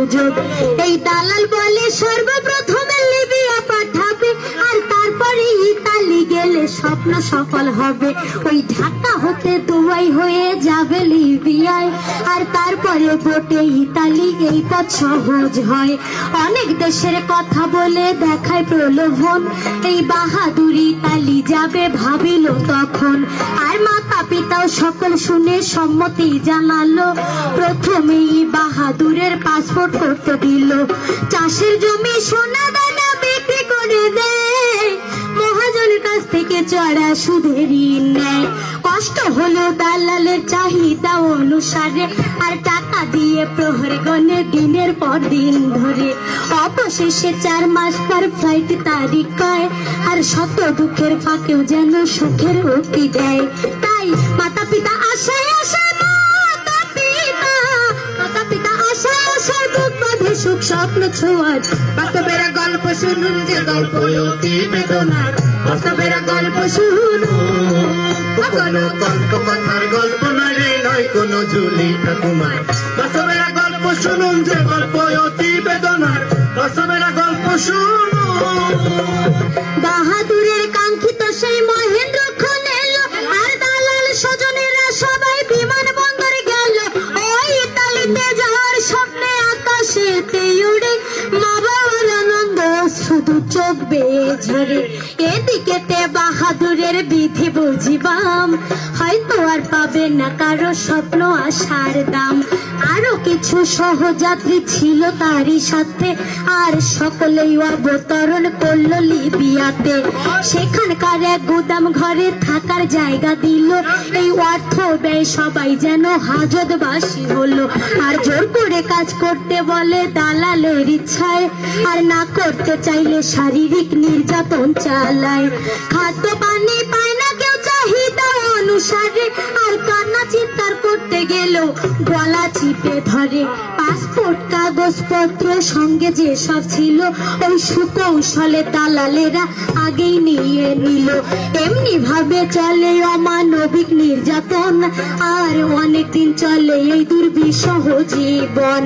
গুজব। এই দালাল বলে সর্বপ্রথমে লিবিয়া পাঠাবে, আর তারপরে ইতালি গেলে স্বপ্ন সফল হবে। ওই ঢাকা হতে দুবাই হয়ে যাবে লিবিয়ায়, আর তারপরে বোটে ইতালি, এই পথ সহজ হয়। অনেক দেশের কথা বলে দেখায় প্রলোভন, এই বাহাদুর ইতালি যাবে ভাবিল তখন। আর মাতা পিতাও সকল শুনে সম্মতি জানালো, প্রথমেই বাহাদুরের পাসপোর্ট করতে দিল। চাষের জমি সোনা দানা বিক্রি করে দেয়, মহাজনের কাছ থেকে চড়া সুদের ঋণ নেয়। কষ্ট হলো দালালের চাহিদা অনুসারে, আর টাকা দিয়ে প্রহর গণে দিনের পর দিন ধরে। অবশেষে 4 মাস পর ফ্লাইট তারিখ হয়, আর শত দুঃখের ফাঁকেও যেন সুখের উক্তি দেয়। তাই মাতা পিতা আশায় আশায় মাতা পিতা আশায় আশায় বুক বাঁধে সুখ স্বপ্ন ছোঁয়ার। বাস্তবের গল্প শুনুন, যে গল্প অতি বেদনার। বাস্তবের গল্প শুনুন, কোনো গল্প কথার গল্প নয় রে, নয় কোনো ঝুলি ঠাকুমার। বাস্তবের গল্প শুনুন, যে গল্প অতি বেদনার। বাস্তবের গল্প শুনুন। বাহাদুরের কাঙ্ক্ষিত সেই মহেন্দ্র খন এলো, আর দালাল স্বজনেরা সবাই বিমান বন্দরে গেল। ওই ইতালিতে যাওয়ার স্বপ্নে আকাশেতে উড়ে, মা বাবার আনন্দ শুধু চোখ বেয়ে ঝরে। এদিকেতে বাহাদুরের বিধি বুঝিবাম, হয়তো আর পাবে না কারো স্বপ্ন আশার দাম। আরো কিছু সহযাত্রী ছিল তারই সাথে, আর সকলেই অবতরণ করলো লিবিয়াতে। সেখানকার এক গুদাম ঘরে থাকার জায়গা দিল, এই অর্থ ব্যয় সবাই যেন হাজতবাসী হলো। আর জোর করে কাজ করতে বলে দালালের ইচ্ছায়, আর না করতে চাইলে শারীরিক নির্যাতন চালায়। খাদ্য পানি পায় না কেউ চাহিদা অনুসারে, আর কান্না চিৎকার করতে গেলেও গলা চিপে ধরে। পাসপোর্ট কাগজপত্র সঙ্গে যে সব ছিল, ওই সুকৌশলে দালালেরা আগেই নিয়ে নিল। এমনি ভাবে চলে অমানবিক নির্যাতন, আর অনেকদিন চলে এই দুর্বিষহ জীবন।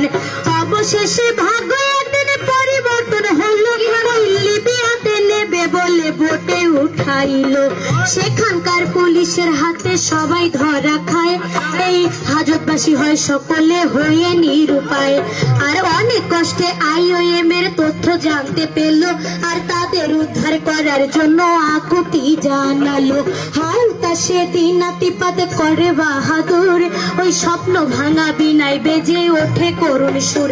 অবশেষে ভাগ্য একদিনে পরিবর্তন হলো, ওই লিবিয়াতে নেবে বলে বোটে উঠাইলো। সেখানকার পুলিশের হাতে সবাই ধরা খায়, এই হাজতবাসী হয় সকলে হয়ে নিরুপায়। আর অনেক কষ্টে IOM এর তথ্য জানতে পেল, আর তাদের উদ্ধার করার জন্য আকুতি জানালো। হালকা সেদিন নাতিপাত করে বাহাদুর, ওই স্বপ্ন ভাঙা বিনায় বেজে ওঠে করুণ সুর।